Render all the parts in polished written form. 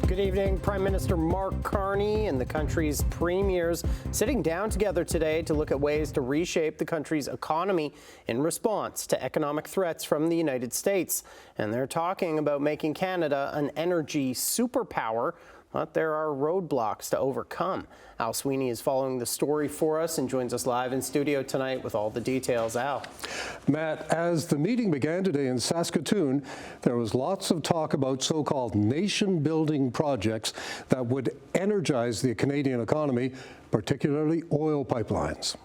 Good evening. Prime Minister Mark Carney and the country's premiers sitting down together today to look at ways to reshape the country's economy in response to economic threats from the United States. And they're talking about making Canada an energy superpower, but there are roadblocks to overcome. Al Sweeney is following the story for us and joins us live in studio tonight with all the details. Al. Matt, as the meeting began today in Saskatoon, there was lots of talk about so-called nation-building projects that would energize the Canadian economy, particularly oil pipelines.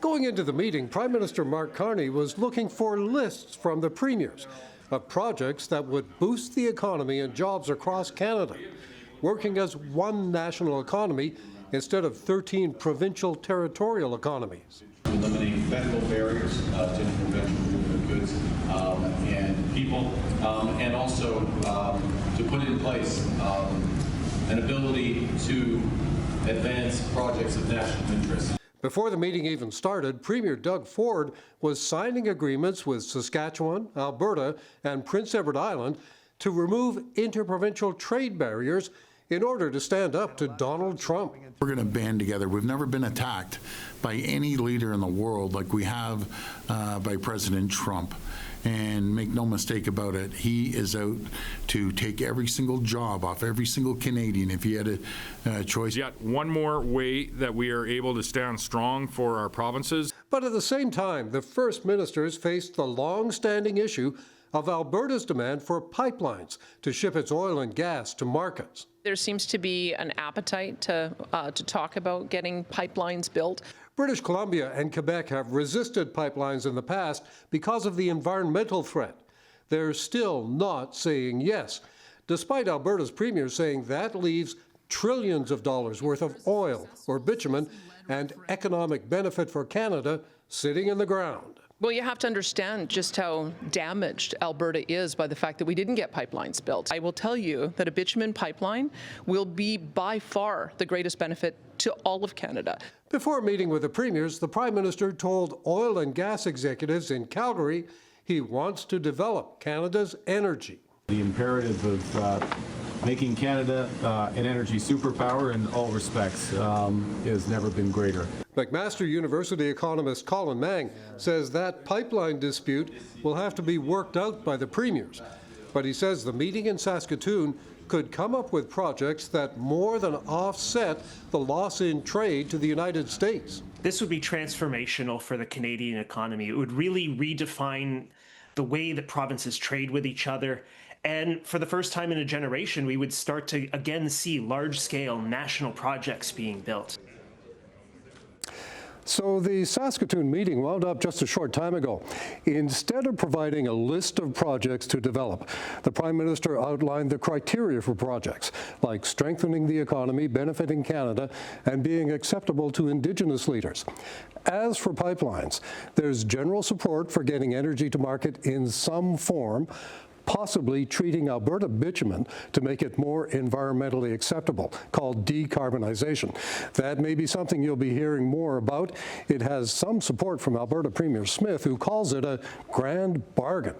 Going into the meeting, Prime Minister Mark Carney was looking for lists from the premiers of projects that would boost the economy and jobs across Canada, working as one national economy instead of 13 provincial-territorial economies. Eliminating federal barriers to interprovincial movement of goods and people, and also to put in place an ability to advance projects of national interest. Before the meeting even started, Premier Doug Ford was signing agreements with Saskatchewan, Alberta, and Prince Edward Island to remove interprovincial trade barriers in order to stand up to Donald Trump. We're going to band together. We've never been attacked by any leader in the world like we have by President Trump. And make no mistake about it, he is out to take every single job off every single Canadian if he had a choice. Yet one more way that we are able to stand strong for our provinces. But at the same time, the First Ministers faced the long-standing issue of Alberta's demand for pipelines to ship its oil and gas to markets. There seems to be an appetite to talk about getting pipelines built. British Columbia and Quebec have resisted pipelines in the past because of the environmental threat. They're still not saying yes, despite Alberta's premier saying that leaves trillions of dollars worth of oil or bitumen and economic benefit for Canada sitting in the ground. Well, you have to understand just how damaged Alberta is by the fact that we didn't get pipelines built. I will tell you that a bitumen pipeline will be by far the greatest benefit to all of Canada. Before meeting with the premiers, the Prime Minister told oil and gas executives in Calgary he wants to develop Canada's energy. The imperative of making Canada an energy superpower in all respects has never been greater. McMaster University economist Colin Mang says that pipeline dispute will have to be worked out by the premiers. But he says the meeting in Saskatoon could come up with projects that more than offset the loss in trade to the United States. This would be transformational for the Canadian economy. It would really redefine the way that provinces trade with each other. And for the first time in a generation, we would start to again see large-scale national projects being built. So the Saskatoon meeting wound up just a short time ago. Instead of providing a list of projects to develop, the Prime Minister outlined the criteria for projects, like strengthening the economy, benefiting Canada, and being acceptable to Indigenous leaders. As for pipelines, there's general support for getting energy to market in some form, possibly treating Alberta bitumen to make it more environmentally acceptable, called decarbonization. That may be something you'll be hearing more about. It has some support from Alberta Premier Smith, who calls it a grand bargain.